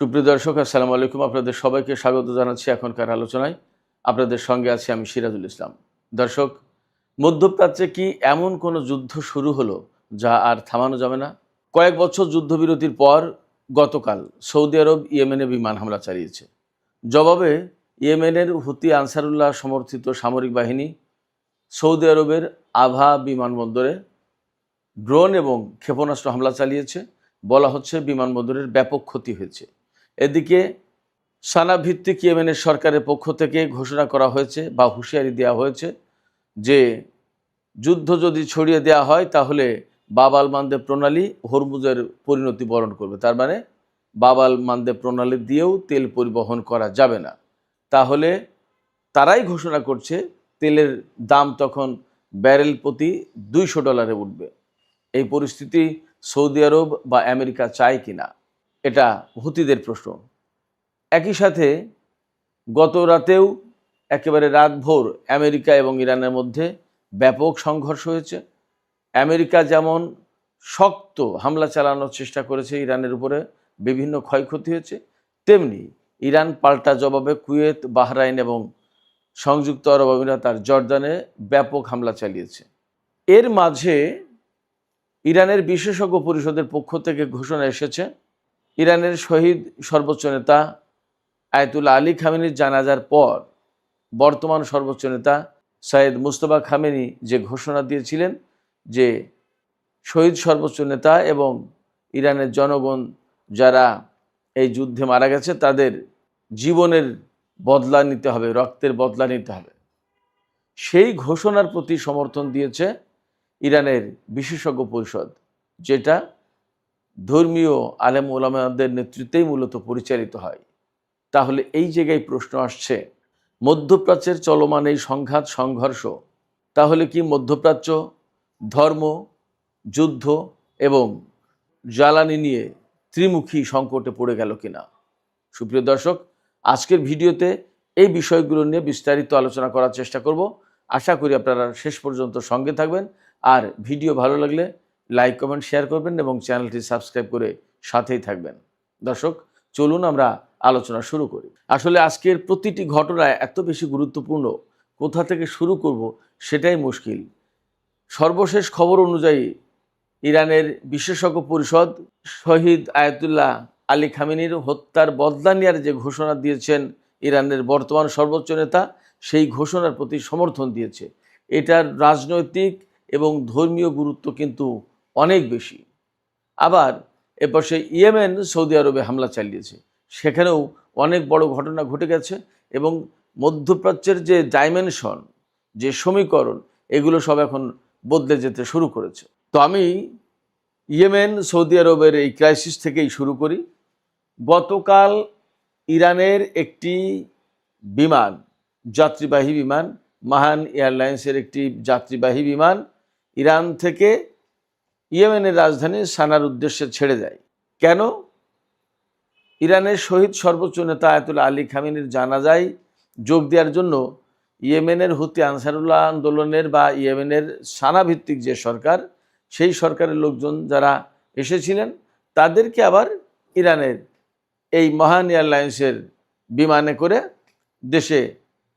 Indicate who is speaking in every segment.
Speaker 1: সুপ্রিয় দর্শক, আসসালামু আলাইকুম। আপনাদের সবাইকে স্বাগত জানাচ্ছি এখনকার আলোচনায়। আপনাদের সঙ্গে আছি আমি সিরাজুল ইসলাম। দর্শক, মধ্যপ্রাচ্যে কি এমন কোনো যুদ্ধ শুরু হলো যা আর থামানো যাবে না? কয়েক বছর যুদ্ধবিরতির পর গতকাল সৌদি আরব ইয়েমেনে বিমান হামলা চালিয়েছে। জবাবে ইয়েমেনের হুতি আনসারুল্লাহ সমর্থিত সামরিক বাহিনী সৌদি আরবের আভা বিমানবন্দরে ড্রোন এবং ক্ষেপণাস্ত্র হামলা চালিয়েছে। বলা হচ্ছে বিমানবন্দরের ব্যাপক ক্ষতি হয়েছে। এদিকে সানা ভিত্তিক ইয়েমেনের সরকারের পক্ষ থেকে ঘোষণা করা হয়েছে বা হুঁশিয়ারি দেওয়া হয়েছে যে যুদ্ধ যদি ছড়িয়ে দেওয়া হয় তাহলে বাব আল মানদেব প্রণালী হরমুজের পরিণতি বরণ করবে। তার মানে বাব আল মানদেব প্রণালী দিয়েও তেল পরিবহন করা যাবে না। তাহলে তারাই ঘোষণা করছে তেলের দাম তখন ব্যারেল প্রতি $200 উঠবে। এই পরিস্থিতি সৌদি আরব বা আমেরিকা চায় কিনা, এটা হুতিদের প্রশ্ন। একই সাথে গত রাতেও একেবারে রাতভর আমেরিকা এবং ইরানের মধ্যে ব্যাপক সংঘর্ষ হয়েছে। আমেরিকা যেমন শক্ত হামলা চালানোর চেষ্টা করেছে ইরানের উপরে, বিভিন্ন ক্ষয়ক্ষতি হয়েছে, তেমনি ইরান পাল্টা জবাবে কুয়েত, বাহরাইন এবং সংযুক্ত আরব আমিরাত আর জর্দানে ব্যাপক হামলা চালিয়েছে। এর মাঝে ইরানের বিশেষজ্ঞ পরিষদের পক্ষ থেকে ঘোষণা এসেছে, ইরানের শহীদ সর্বোচ্চ নেতা আয়াতুল্লাহ আলী খামেনির জানাজার পর বর্তমান সর্বোচ্চ নেতা সৈয়দ মুজতবা খামেনি যে ঘোষণা দিয়েছিলেন যে শহীদ সর্বোচ্চ নেতা এবং ইরানের জনগণ যারা এই যুদ্ধে মারা গেছে তাদের জীবনের বদলা নিতে হবে, রক্তের বদলা নিতে হবে, সেই ঘোষণার প্রতি সমর্থন দিয়েছে ইরানের বিশেষজ্ঞ পরিষদ, যেটা ধর্মীয় আলেম ওলামাদের নেতৃত্বেই মূলত পরিচালিত হয়। তাহলে এই জায়গায় প্রশ্ন আসছে, মধ্যপ্রাচ্যের চলমান এই সংঘাত সংঘর্ষ তাহলে কি মধ্যপ্রাচ্য ধর্ম, যুদ্ধ এবং জ্বালানি নিয়ে ত্রিমুখী সংকটে পড়ে গেল কিনা? সুপ্রিয় দর্শক, আজকের ভিডিওতে এই বিষয়গুলো নিয়ে বিস্তারিত আলোচনা করার চেষ্টা করব। আশা করি আপনারা শেষ পর্যন্ত সঙ্গে থাকবেন। আর ভিডিও ভালো লাগলে লাইক, কমেন্ট, শেয়ার করবেন এবং চ্যানেলটি সাবস্ক্রাইব করে সাথেই থাকবেন। দর্শক, চলুন আমরা আলোচনা শুরু করি। আসলে আজকের প্রতিটি ঘটনা এত বেশি গুরুত্বপূর্ণ, কোথা থেকে শুরু করব সেটাই মুশকিল। সর্বশেষ খবর অনুযায়ী ইরানের বিশেষজ্ঞ পরিষদ শহীদ আয়াতুল্লাহ আলী খামেনির হত্যার বদলা নেওয়ার যে ঘোষণা দিয়েছেন ইরানের বর্তমান সর্বোচ্চ নেতা, সেই ঘোষণার প্রতি সমর্থন দিয়েছে। এটার রাজনৈতিক এবং ধর্মীয় গুরুত্ব কিন্তু অনেক বেশি। আবার এপাশে ইয়েমেন সৌদি আরবে হামলা চালিয়েছে, সেখানেও অনেক বড় ঘটনা ঘটে গেছে এবং মধ্যপ্রাচ্যের যে ডাইমেনশন, যে সমীকরণ, এগুলো সব এখন বদলে যেতে শুরু করেছে। তো আমি ইয়েমেন সৌদি আরবের এই ক্রাইসিস থেকেই শুরু করি। গতকাল ইরানের একটি বিমান, যাত্রীবাহী বিমান, মাহান এয়ারলাইন্সের একটি যাত্রীবাহী বিমান ইরান থেকে ইয়েমেনের রাজধানী সানার উদ্দেশ্যে ছেড়ে যায়। কেন? ইরানের শহীদ সর্বোচ্চ নেতা আয়াতুল্লাহ আলী খামেনির জানাজায় যোগ দেওয়ার জন্য ইয়েমেনের হুতি আনসারুল্লাহ আন্দোলনের বা ইয়েমেনের সানা ভিত্তিক যে সরকার, সেই সরকারের লোকজন যারা এসেছিলেন তাদেরকে আবার ইরানের এই মহান এয়ারলাইন্সের বিমানে করে দেশে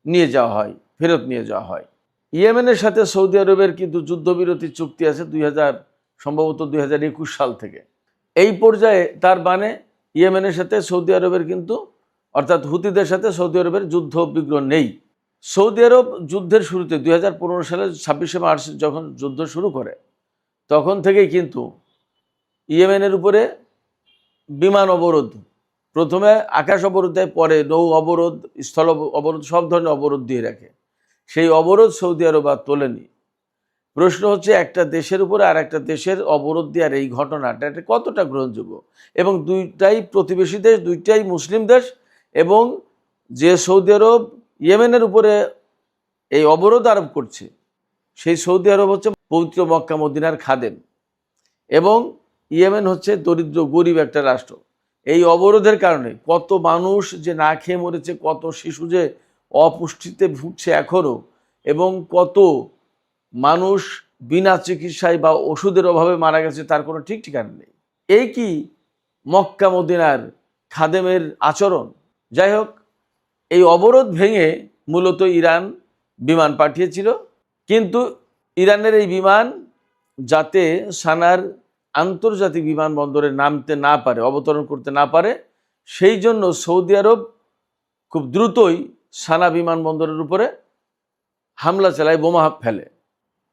Speaker 1: নিয়ে যাওয়া হয়, ফেরত নিয়ে যাওয়া হয়। ইয়েমেনের সাথে সৌদি আরবের কিন্তু যুদ্ধবিরতি চুক্তি আছে সম্ভবত 2021 সাল থেকে। এই পর্যায়ে তার মানে ইয়েমেনের সাথে সৌদি আরবের কিন্তু, অর্থাৎ হুতিদের সাথে সৌদি আরবের যুদ্ধ বিগ্রহ নেই। সৌদি আরব যুদ্ধের শুরুতে 2015 সালের 26শে মার্চ যখন যুদ্ধ শুরু করে, তখন থেকেই কিন্তু ইয়েমেনের উপরে বিমান অবরোধ, প্রথমে আকাশ অবরোধ দেয়, পরে নৌ অবরোধ, স্থল অবরোধ, সব ধরনের অবরোধ দিয়ে রাখে। সেই অবরোধ সৌদি আরব আর তোলেনি। প্রশ্ন হচ্ছে, একটা দেশের উপরে আর একটা দেশের অবরোধ দেওয়ার এই ঘটনাটা এটা কতটা গ্রহণযোগ্য? এবং দুইটাই প্রতিবেশী দেশ, দুইটাই মুসলিম দেশ, এবং যে সৌদি আরব ইয়েমেনের উপরে এই অবরোধ আরোপ করছে, সেই সৌদি আরব হচ্ছে পবিত্র মক্কা মদিনার খাদেম, এবং ইয়েমেন হচ্ছে দরিদ্র গরিব একটা রাষ্ট্র। এই অবরোধের কারণে কত মানুষ যে না খেয়ে মরেছে, কত শিশু যে অপুষ্টিতে ভুগছে এখনও, এবং কত মানুষ বিনা চিকিৎসায় বা ওষুধের অভাবে মারা গেছে, তার কোনো ঠিক ঠিকানা নেই। এই কি মক্কা মদিনার খাদেমের আচরণ। যাই হোক, এই অবরোধ ভেঙে মূলত ইরান বিমান পাঠিয়েছিল, কিন্তু ইরানের এই বিমান যাতে সানার আন্তর্জাতিক বিমানবন্দরে নামতে না পারে, অবতরণ করতে না পারে, সেই জন্য সৌদি আরব খুব দ্রুতই সানা বিমানবন্দরের উপরে হামলা চালায়, বোমা ফেলে।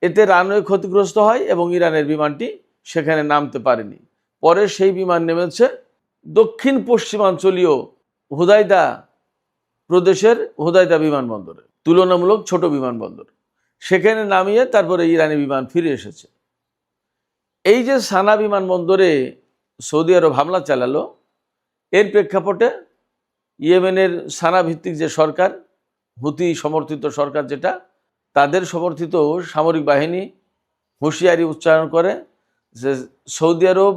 Speaker 1: এতে রানওয়ে ক্ষতিগ্রস্ত হয় এবং ইরানের বিমানটি সেখানে নামতে পারেনি। পরে সেই বিমান নেমেছে দক্ষিণ পশ্চিমাঞ্চলীয় হুদাইদা প্রদেশের হুদাইদা বিমানবন্দরে, তুলনামূলক ছোট বিমানবন্দর। সেখানে নামিয়ে তারপরে ইরানি বিমান ফিরে এসেছে। এই যে সানা বিমানবন্দরে সৌদি আরব হামলা চালালো, এর প্রেক্ষাপটে ইয়েমেনের সানা ভিত্তিক যে সরকার, হুতি সমর্থিত সরকার যেটা, তাদের সমর্থিত সামরিক বাহিনী হুঁশিয়ারি উচ্চারণ করে যে সৌদি আরব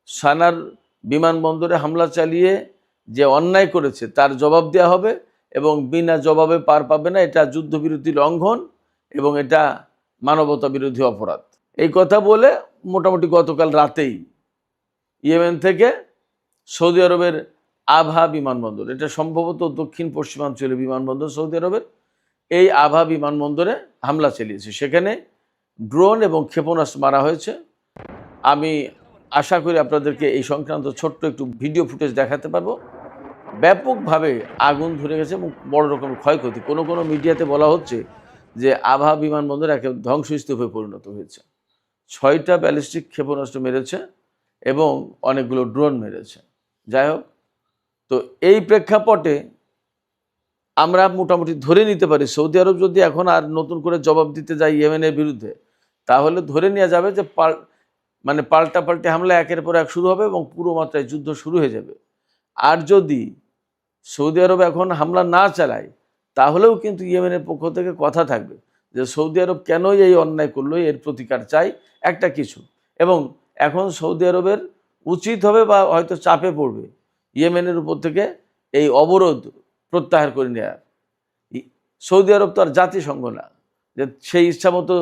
Speaker 1: সানার বিমানবন্দরে হামলা চালিয়ে যে অন্যায় করেছে তার জবাব দেওয়া হবে এবং বিনা জবাবে পার পাবে না। এটা যুদ্ধবিরতি লঙ্ঘন এবং এটা মানবতা বিরোধী অপরাধ। এই কথা বলে মোটামুটি গতকাল রাতেই ইয়েমেন থেকে সৌদি আরবের আভা বিমানবন্দর, এটা সম্ভবত দক্ষিণ পশ্চিমাঞ্চলীয় বিমানবন্দর সৌদি আরবের, এই আভা বিমানবন্দরে হামলা চালিয়েছে। সেখানে ড্রোন এবং ক্ষেপণাস্ত্র মারা হয়েছে। আমি আশা করি আপনাদেরকে এই সংক্রান্ত ছোট্ট একটু ভিডিও ফুটেজ দেখাতে পারবো। ব্যাপকভাবে আগুন ধরে গেছে এবং বড় রকমের ক্ষয়ক্ষতি। কোনো কোনো মিডিয়াতে বলা হচ্ছে যে আভা বিমানবন্দর একেবারে ধ্বংসস্তূপে পরিণত হয়েছে। 6টা ব্যালিস্টিক ক্ষেপণাস্ত্র মেরেছে এবং অনেকগুলো ড্রোন মেরেছে। যাই হোক, তো এই প্রেক্ষাপটে আমরা মোটামুটি ধরে নিতে পারি সৌদি আরব যদি এখন আর নতুন করে জবাব দিতে যায় ইয়েমেনের বিরুদ্ধে, তাহলে ধরে নেওয়া যাবে যে পাল্টাপাল্টি হামলা একের পর এক শুরু হবে এবং পুরো মাত্রায় যুদ্ধ শুরু হয়ে যাবে। আর যদি সৌদি আরব এখন হামলা না চালায়, তাহলেও কিন্তু ইয়েমেনের পক্ষ থেকে কথা থাকবে যে সৌদি আরব কেনই এই অন্যায় করলো, এর প্রতিকার চাই একটা কিছু। এবং এখন সৌদি আরবের উচিত হবে বা হয়তো চাপে পড়বে ইয়েমেনের উপর থেকে এই অবরোধ প্রত্যাহার করে নেওয়ার। সৌদি আরব তো আর জাতিসংঘ না যে সেই ইচ্ছা মতো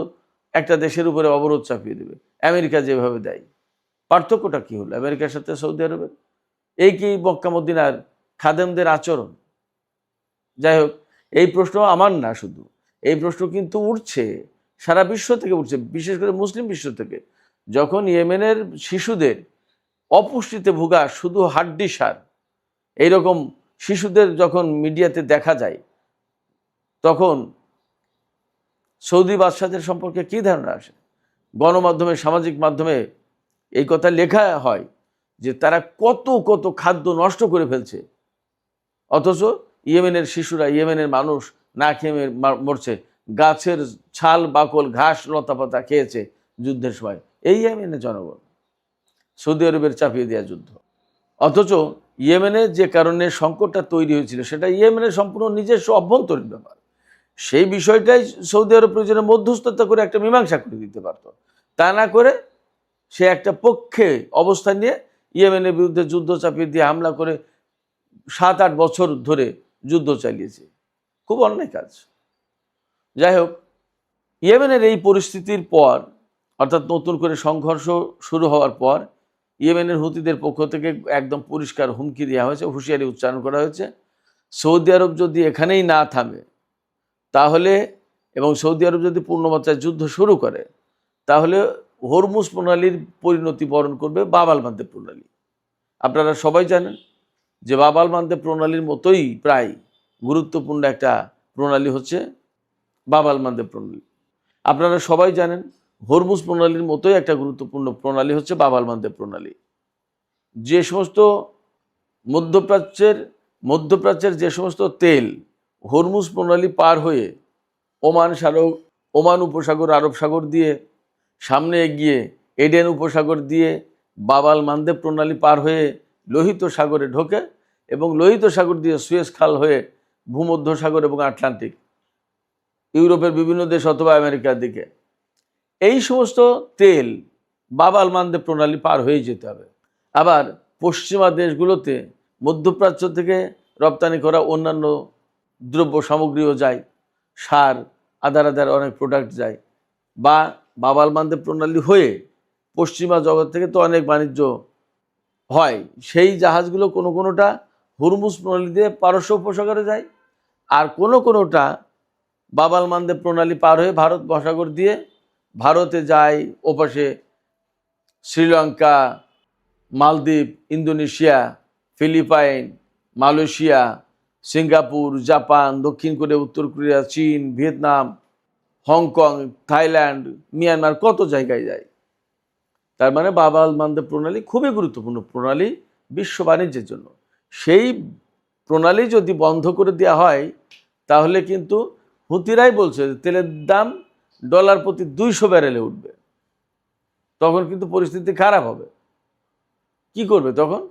Speaker 1: একটা দেশের উপরে অবরোধ চাপিয়ে দেবে, আমেরিকা যেভাবে দেয়। পার্থক্যটা কি হলো আমেরিকার সাথে সৌদি আরবের? এই কি মক্কা মদিনার খাদেমদের আচরণ? যাই হোক, এই প্রশ্ন আমার না, শুধু এই প্রশ্ন কিন্তু উঠছে সারা বিশ্ব থেকে, উঠছে বিশেষ করে মুসলিম বিশ্ব থেকে। যখন ইয়েমেনের শিশুদের অপুষ্টিতে ভোগা, শুধু হাড্ডি সার এইরকম শিশুদের যখন মিডিয়াতে দেখা যায়, তখন সৌদি বাদশাদের সম্পর্কে কী ধারণা আসে? গণমাধ্যমে, সামাজিক মাধ্যমে এই কথা লেখা হয় যে তারা কত কত খাদ্য নষ্ট করে ফেলছে, অথচ ইয়েমেনের শিশুরা, ইয়েমেনের মানুষ না খেয়ে মরছে, গাছের ছাল বাকল ঘাস লতাপাতা খেয়েছে যুদ্ধের সময়। এই ইয়েমেনের জনগণ, সৌদি আরবের চাপিয়ে দেওয়া যুদ্ধ। অথচ ইয়েমেনের যে কারণে সংকটটা তৈরি হয়েছিল সেটা ইয়েমেনের সম্পূর্ণ নিজস্ব অভ্যন্তরীণ ব্যাপার। সেই বিষয়টাই সৌদি আরব প্রয়োজনে মধ্যস্থতা করে একটা মীমাংসা করে দিতে পারত। তা না করে সে একটা পক্ষে অবস্থান নিয়ে ইয়েমেনের বিরুদ্ধে যুদ্ধ চাপিয়ে দিয়ে হামলা করে 7-8 বছর ধরে যুদ্ধ চালিয়েছে। খুব অন্যায় কাজ। যাই হোক, ইয়েমেনের এই পরিস্থিতির পর, অর্থাৎ নতুন করে সংঘর্ষ শুরু হওয়ার পর, ইয়েমেনের হুতিদের পক্ষ থেকে একদম পরিষ্কার হুমকি দেওয়া হয়েছে, হুঁশিয়ারি উচ্চারণ করা হয়েছে, সৌদি আরব যদি এখানেই না থামে তাহলে, এবং সৌদি আরব যদি পূর্ণমাত্রায় যুদ্ধ শুরু করে, তাহলে হরমুজ প্রণালীর পরিণতি বরণ করবে বাব আল মানদেব প্রণালী। আপনারা সবাই জানেন যে বাব আল মানদেব প্রণালীর মতোই প্রায় গুরুত্বপূর্ণ একটা প্রণালী হচ্ছে বাব আল মানদেব প্রণালী। আপনারা সবাই জানেন হরমুজ প্রণালীর মতোই একটা গুরুত্বপূর্ণ প্রণালী হচ্ছে বাব আল মানদেব প্রণালী। যে সমস্ত মধ্যপ্রাচ্যের যে সমস্ত তেল হরমুজ প্রণালী পার হয়ে ওমান উপসাগর, আরব সাগর দিয়ে সামনে এগিয়ে এডেন উপসাগর দিয়ে বাব আল মানদেব প্রণালী পার হয়ে লোহিত সাগরে ঢোকে এবং লোহিত সাগর দিয়ে সুয়েজ খাল হয়ে ভূমধ্য সাগর এবং আটলান্টিক, ইউরোপের বিভিন্ন দেশ অথবা আমেরিকার দিকে, এই সমস্ত তেল বাব আল মানদেব প্রণালী পার হয়ে যেতে হবে। আবার পশ্চিমা দেশগুলোতে মধ্যপ্রাচ্য থেকে রপ্তানি করা অন্যান্য দ্রব্য সামগ্রীও যায়, সার, আদার অনেক প্রোডাক্ট যায়, বা বাব আল মানদেব প্রণালী হয়ে পশ্চিমা জগৎ থেকে তো অনেক বাণিজ্য হয়, সেই জাহাজগুলো কোনো কোনোটা হুরমুজ প্রণালী দিয়ে পারস্য উপসাগরে যায়, আর কোনো কোনোটা বাব আল মানদেব প্রণালী পার হয়ে ভারত মহাসাগর দিয়ে ভারতে যায়, ওপাশে শ্রীলঙ্কা, মালদ্বীপ, Indonesia, Philippines, Malaysia, Singapore, Japan, দক্ষিণ কোরিয়া, উত্তর কোরিয়া, চীন, ভিয়েতনাম, হংকং, থাইল্যান্ড, মিয়ানমার, কত জায়গায় যায়। তার মানে বাব আল মানদেব প্রণালী খুবই গুরুত্বপূর্ণ প্রণালী বিশ্ব বাণিজ্যের জন্য। সেই প্রণালী যদি বন্ধ করে দেওয়া হয় তাহলে কিন্তু হুতিরাই বলছে যে তেলের দাম ডলার প্রতি 200 ব্যারেলে উঠবে, তখন কিন্তু পরিস্থিতি খারাপ হবে। কি করবে তখন?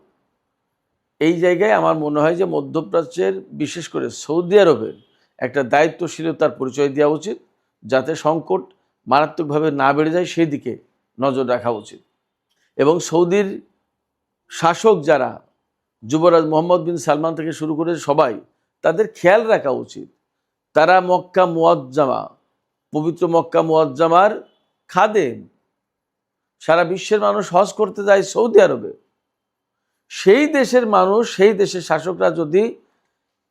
Speaker 1: এই জায়গায় আমার মনে হয় যে মধ্যপ্রাচ্যের, বিশেষ করে সৌদি আরবের একটা দায়িত্বশীলতার পরিচয় দেওয়া উচিত, যাতে সংকট মারাত্মকভাবে না বেড়ে যায় সেই দিকে নজর রাখা উচিত। এবং সৌদির শাসক যারা, যুবরাজ মোহাম্মদ বিন সালমান থেকে শুরু করে সবাই, তাদের খেয়াল রাখা উচিত। তারা মক্কা মুআজ্জামা, পবিত্র মক্কা মুআজ্জামার খাদেম। সারা বিশ্বের মানুষ হজ করতে যায় সৌদি আরবে। সেই দেশের মানুষ, সেই দেশের শাসকরা যদি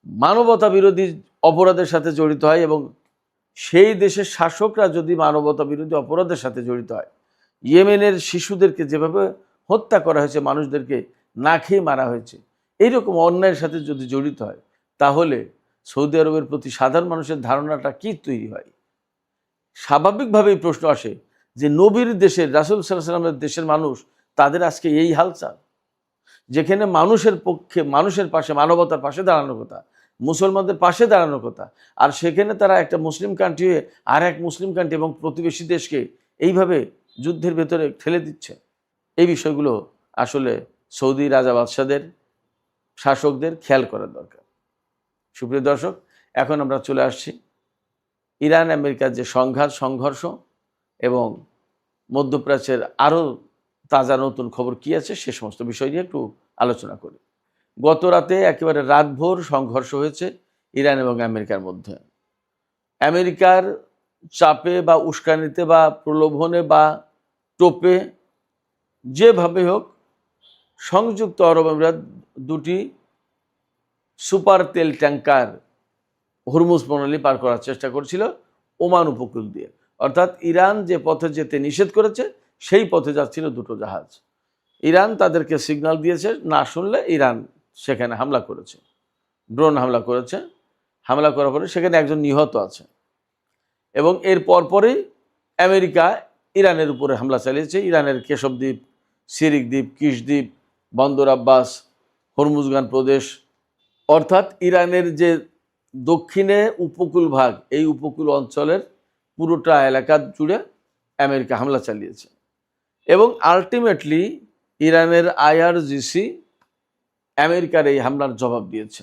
Speaker 1: মানবতা বিরোধী অপরাধের সাথে জড়িত হয়, এবং সেই দেশের শাসকরা যদি মানবতা বিরোধী অপরাধের সাথে জড়িত হয়, ইয়েমেনের শিশুদেরকে যেভাবে হত্যা করা হয়েছে, মানুষদেরকে না খেয়ে মারা হয়েছে, এইরকম অন্যায়ের সাথে যদি জড়িত হয়, তাহলে সৌদি আরবের প্রতি সাধারণ মানুষের ধারণাটা কি তৈরি হয়? স্বাভাবিকভাবেই প্রশ্ন আসে যে নবীর দেশের, রাসূল সাল্লাল্লাহু আলাইহি ওয়াসাল্লামের দেশের মানুষ, তাদের আজকে এই হালচাল, যেখানে মানুষের পক্ষে, মানুষের পাশে, মানবতার পাশে দাঁড়ানোর কথা, মুসলমানদের পাশে দাঁড়ানোর কথা, আর সেখানে তারা একটা মুসলিম কান্ট্রি হয়ে আর এক মুসলিম কান্ট্রি এবং প্রতিবেশী দেশকে এইভাবে যুদ্ধের ভেতরে ঠেলে দিচ্ছে। এই বিষয়গুলো আসলে সৌদি রাজা বাদশাদের, শাসকদের খেয়াল করা দরকার। সুপ্রিয় দর্শক, এখন আমরা চলে আসছি ইরান আমেরিকার যে সংঘাত, সংঘর্ষ এবং মধ্যপ্রাচ্যের আরও তাজা নতুন খবর কী আছে সে সমস্ত বিষয় নিয়ে একটু আলোচনা করি। গত রাতে একেবারে রাতভর সংঘর্ষ হয়েছে ইরান এবং আমেরিকার মধ্যে। আমেরিকার চাপে বা উস্কানিতে বা প্রলোভনে বা টোপে, যেভাবে হোক, সংযুক্ত আরব আমিরাত দুটি সুপার তেল ট্যাঙ্কার হুরমুজ প্রণালী পার করার চেষ্টা করছিল ওমান উপকূল দিয়ে। অর্থাৎ ইরান যে পথে যেতে নিষেধ করেছে সেই পথে যাচ্ছিল দুটো জাহাজ। ইরান তাদেরকে সিগন্যাল দিয়েছে, না শুনলে ইরান সেখানে হামলা করেছে, ড্রোন হামলা করেছে। হামলা করার পরে সেখানে একজন নিহত আছে, এবং এর পরপরই আমেরিকা ইরানের উপরে হামলা চালিয়েছে। ইরানের কেশব দ্বীপ, সিরিক দ্বীপ, কিশ দ্বীপ, বন্দর আব্বাস, হরমুজগান প্রদেশ, অর্থাৎ ইরানের যে দক্ষিণে উপকূল ভাগ, এই উপকূল অঞ্চলের পুরোটা এলাকা জুড়ে আমেরিকা হামলা চালিয়েছে। এবং আলটিমেটলি ইরানের IRGC আমেরিকার এই হামলার জবাব দিয়েছে।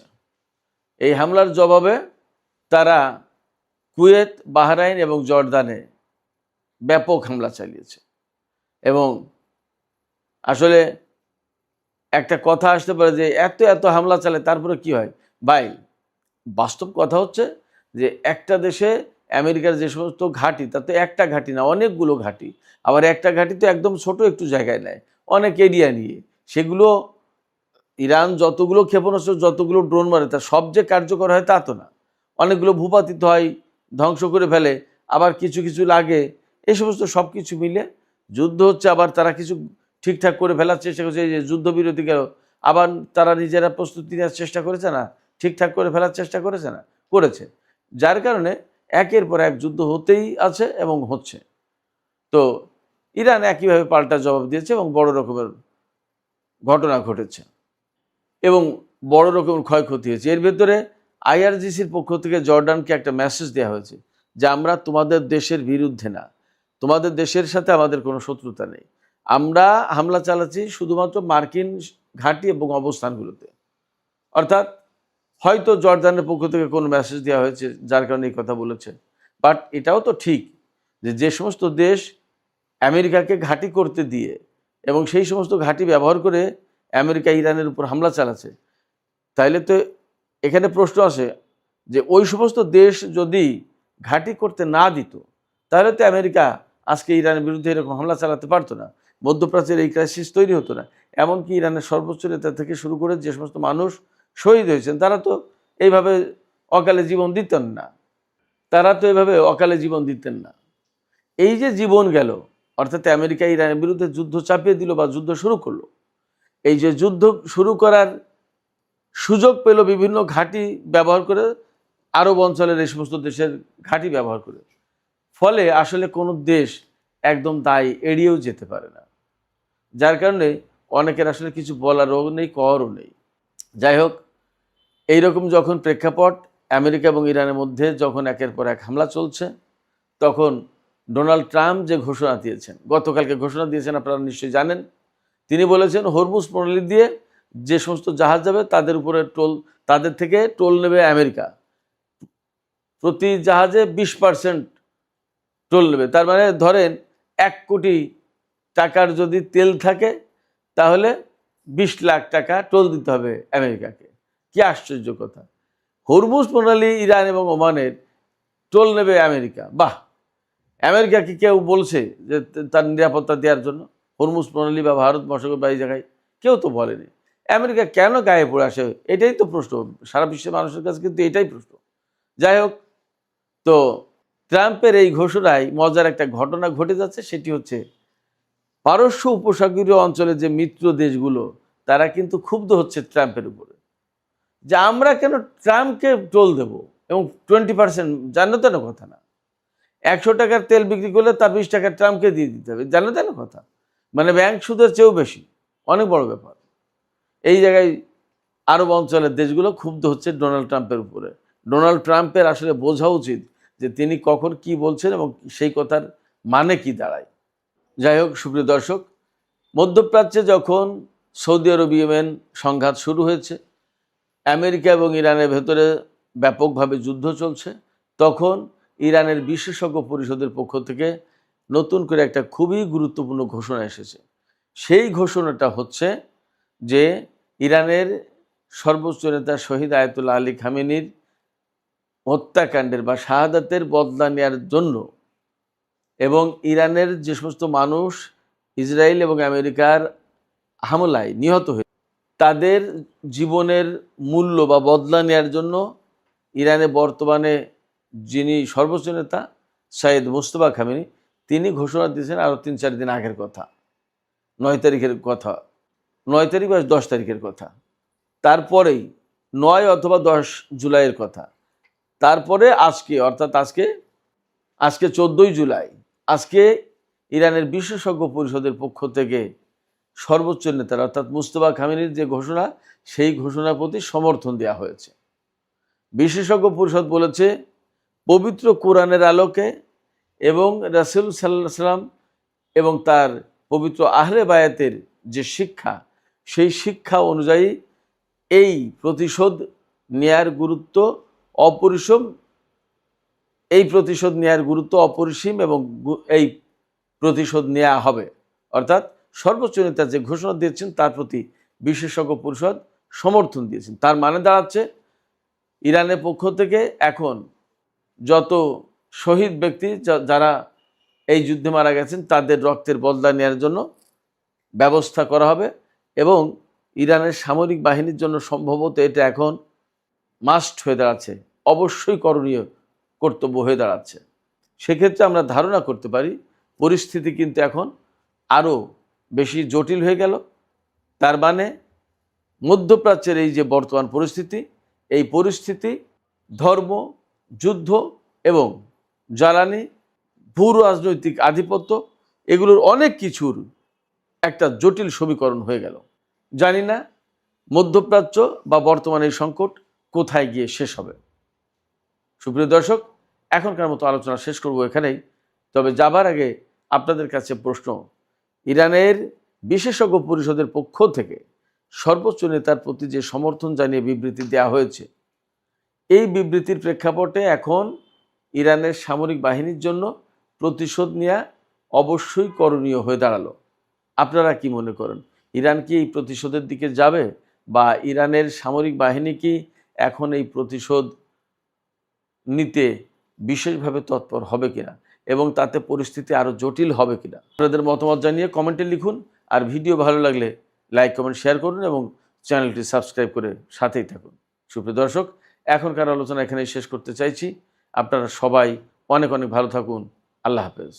Speaker 1: এই হামলার জবাবে তারা কুয়েত, বাহরাইন এবং জর্দানে ব্যাপক হামলা চালিয়েছে। এবং আসলে একটা কথা আসতে পারে যে এত এত হামলা চালে তারপরে কি হয়? ভাই, বাস্তব কথা হচ্ছে যে একটা দেশে আমেরিকার যে সমস্ত ঘাঁটি, তাতে একটা ঘাঁটি না, অনেকগুলো ঘাঁটি। আবার একটা ঘাঁটি তো একদম ছোট একটু জায়গায় নেয়, অনেক এরিয়া নিয়ে। সেগুলো ইরান যতগুলো ক্ষেপণাস্ত্র, যতগুলো ড্রোন মারে, তা সব যে কার্যকর হয় তা তো না। অনেকগুলো ভূপাতিত হয়, ধ্বংস করে ফেলে, আবার কিছু কিছু লাগে। এই সমস্ত সব কিছু মিলে যুদ্ধ হচ্ছে। আবার তারা কিছু ঠিকঠাক করে ফেলার চেষ্টা করছে, এই যে যুদ্ধবিরতি গেল, আবার তারা নিজেরা প্রস্তুতি নেওয়ার চেষ্টা করেছে না, ঠিকঠাক করে ফেলার চেষ্টা করেছে না, করেছে। যার কারণে একের পর এক যুদ্ধ হতেই আছে এবং হচ্ছে। তো ইরান একইভাবে পাল্টা জবাব দিয়েছে এবং বড় রকমের ঘটনা ঘটেছে এবং বড় রকমের ক্ষয়ক্ষতি হয়েছে। এর ভেতরে IRGCর পক্ষ থেকে জর্ডানকে একটা মেসেজ দেওয়া হয়েছে যে আমরা তোমাদের দেশের বিরুদ্ধে না, তোমাদের দেশের সাথে আমাদের কোনো শত্রুতা নেই, আমরা হামলা চালাচ্ছি শুধুমাত্র মার্কিন ঘাঁটি এবং অবস্থানগুলোতে। অর্থাৎ হয়তো জর্ডানের পক্ষ থেকে কোনো মেসেজ দেওয়া হয়েছে যার কারণে এই কথা বলেছে। বাট এটাও তো ঠিক যে যে সমস্ত দেশ আমেরিকাকে ঘাঁটি করতে দিয়ে এবং সেই সমস্ত ঘাঁটি ব্যবহার করে আমেরিকা ইরানের উপর হামলা চালাচ্ছে, তাইলে তো এখানে প্রশ্ন আসে যে ওই সমস্ত দেশ যদি ঘাঁটি করতে না দিত, তাহলে তো আমেরিকা আজকে ইরানের বিরুদ্ধে এরকম হামলা চালাতে পারতো না, মধ্যপ্রাচ্যের এই ক্রাইসিস তৈরি হতো না। এমনকি ইরানের সর্বোচ্চ নেতা থেকে শুরু করে যে সমস্ত মানুষ শহীদ হয়েছেন তারা তো এইভাবে অকালে জীবন দিতেন না, এই যে জীবন গেল, অর্থাৎ আমেরিকা ইরানের বিরুদ্ধে যুদ্ধ চাপিয়ে দিল বা যুদ্ধ শুরু করলো, এই যে যুদ্ধ শুরু করার সুযোগ পেল বিভিন্ন ঘাঁটি ব্যবহার করে, আরব অঞ্চলের এই সমস্ত দেশের ঘাঁটি ব্যবহার করে, ফলে আসলে কোনো দেশ একদম দায় এড়িয়েও যেতে পারে না, যার কারণে অনেকের আসলে কিছু বলারও নেই, কওয়ারও নেই। যাই হোক, এইরকম যখন প্রেক্ষাপট আমেরিকা এবং ইরানের মধ্যে যখন একের পর এক হামলা চলছে, তখন ডোনাল্ড ট্রাম্প যে ঘোষণা দিয়েছেন, গতকালকে ঘোষণা দিয়েছেন, আপনারা নিশ্চয়ই জানেন, তিনি বলেছেন হরমুজ প্রণালী দিয়ে যে সমস্ত জাহাজ যাবে তাদের থেকে টোল নেবে আমেরিকা, প্রতি জাহাজে 20% টোল নেবে। তার মানে ধরেন 1 কোটি টাকার যদি তেল থাকে তাহলে 20 লাখ টাকা টোল দিতে হবে আমেরিকাকে। কি আশ্চর্য কথা! হরমুজ প্রণালী ইরান এবং ওমানের টোল নেবে আমেরিকা। বাহ! আমেরিকা কি কেউ বলছে যে তার নিরাপত্তা দেওয়ার জন্য হরমুজ প্রণালী বা ভারত মহাসাগর বা এই জায়গায়? কেউ তো বলেনি। আমেরিকা কেন গায়ে পড়ে আসে? এটাই তো প্রশ্ন, সারা বিশ্বের মানুষের কাছে কিন্তু এটাই প্রশ্ন। যাই হোক, তো ট্রাম্পের এই ঘোষণায় মজার একটা ঘটনা ঘটে যাচ্ছে, সেটি হচ্ছে পারস্য উপসাগরীয় অঞ্চলের যে মিত্র দেশগুলো তারা কিন্তু ক্ষুব্ধ হচ্ছে ট্রাম্পের উপরে, যে আমরা কেন ট্রাম্পকে টোল দেব এবং 20%, জানো তো না কথা না, 100 টাকার তেল বিক্রি করলে তার 20 টাকা ট্রাম্পকে দিয়ে দিতে হবে, জানো তো না কথা, মানে ব্যাংক সুদের চেয়েও বেশি, অনেক বড় ব্যাপার। এই জায়গায় আরব অঞ্চলের দেশগুলো ক্ষুব্ধ হচ্ছে ডোনাল্ড ট্রাম্পের উপরে। ডোনাল্ড ট্রাম্পের আসলে বোঝা উচিত যে তিনি কখন কি বলছেন এবং সেই কথার মানে কি দাঁড়ায়। যাই হোক, সুপ্রিয় দর্শক, মধ্যপ্রাচ্যে যখন সৌদি আরব ইয়েমেন সংঘাত শুরু হয়েছে, আমেরিকা এবং ইরানের ভেতরে ব্যাপকভাবে যুদ্ধ চলছে, তখন ইরানের বিশেষজ্ঞ পরিষদের পক্ষ থেকে নতুন করে একটা খুবই গুরুত্বপূর্ণ ঘোষণা এসেছে। সেই ঘোষণাটা হচ্ছে যে ইরানের সর্বোচ্চ নেতা শহীদ আয়াতুল্লাহ আলী খামেনির হত্যাকাণ্ডের বা শাহাদাতের বদলা নেওয়ার জন্য এবং ইরানের যে সমস্ত মানুষ ইসরায়েল এবং আমেরিকার হামলায় নিহত হয়ে তাদের জীবনের মূল্য বা বদলা নেওয়ার জন্য ইরানে বর্তমানে যিনি সর্বোচ্চ নেতা সৈয়দ মুজতবা খামেনি, তিনি ঘোষণা দিয়েছেন আরও 3-4 দিন আগের কথা, 9 তারিখের কথা, 9 তারিখ বা 10 তারিখের কথা, তারপরেই 9 অথবা 10 জুলাইয়ের কথা, তারপরে আজকে, অর্থাৎ আজকে 14ই জুলাই, আজকে ইরানের বিশেষজ্ঞ পরিষদের পক্ষ থেকে সর্বোচ্চ নেতার অর্থাৎ মুজতবা খামেনির যে ঘোষণা, সেই ঘোষণার প্রতি সমর্থন দেওয়া হয়েছে। বিশেষজ্ঞ পরিষদ বলেছে পবিত্র কোরআনের আলোকে এবং রাসূল সাল্লাল্লাহু আলাইহি ওয়াসাল্লাম এবং তার পবিত্র আহলে বায়াতের যে শিক্ষা, সেই শিক্ষা অনুযায়ী এই প্রতিশোধ নেয়ার গুরুত্ব অপরিসীম এবং এই প্রতিশোধ নেওয়া হবে। অর্থাৎ সর্বোচ্চ নেতা যে ঘোষণা দিয়েছেন তার প্রতি বিশেষজ্ঞ পরিষদ সমর্থন দিয়েছেন। তার মানে দাঁড়াচ্ছে ইরানের পক্ষ থেকে এখন যত শহীদ ব্যক্তি যারা এই যুদ্ধে মারা গেছেন তাদের রক্তের বদলা নেওয়ার জন্য ব্যবস্থা করা হবে এবং ইরানের সামরিক বাহিনীর জন্য সম্ভবত এটা এখন মাস্ট হয়ে দাঁড়াচ্ছে, অবশ্যই করণীয় কর্তব্য হয়ে দাঁড়াচ্ছে। সেক্ষেত্রে আমরা ধারণা করতে পারি পরিস্থিতি কিন্তু এখন আরও বেশি জটিল হয়ে গেল। তার মানে মধ্যপ্রাচ্যের এই যে বর্তমান পরিস্থিতি, এই পরিস্থিতি ধর্ম, যুদ্ধ এবং জ্বালানি, ভূ রাজনৈতিক আধিপত্য, এগুলোর অনেক কিছুর একটা জটিল সমীকরণ হয়ে গেল। জানি না মধ্যপ্রাচ্য বা বর্তমানে এই সংকট কোথায় গিয়ে শেষ হবে। সুপ্রিয় দর্শক, এখনকার মতো আলোচনা শেষ করব এখানেই। তবে যাবার আগে আপনাদের কাছে প্রশ্ন, ইরানের বিশেষজ্ঞ পরিষদের পক্ষ থেকে সর্বোচ্চ নেতার প্রতি যে সমর্থন জানিয়ে বিবৃতি দেওয়া হয়েছে, এই বিবৃতির প্রেক্ষাপটে এখন ইরানের সামরিক বাহিনীর জন্য প্রতিশোধ নেওয়া অবশ্যই করণীয় হয়ে দাঁড়ালো। আপনারা কি মনে করেন, ইরান কি এই প্রতিশোধের দিকে যাবে বা ইরানের সামরিক বাহিনী কি এখন এই প্রতিশোধ নিতে বিশেষভাবে তৎপর হবে কিনা এবং তাতে পরিস্থিতি আরও জটিল হবে কিনা? আপনাদের মতামত জানিয়ে কমেন্টে লিখুন। আর ভিডিও ভালো লাগলে লাইক কমেন্ট শেয়ার করুন এবং চ্যানেলটি সাবস্ক্রাইব করে সাথেই থাকুন। সুপ্রিয় দর্শক, এখনকার আলোচনা এখানেই শেষ করতে চাইছি। আপনারা সবাই অনেক অনেক ভালো থাকুন। আল্লাহ হাফেজ।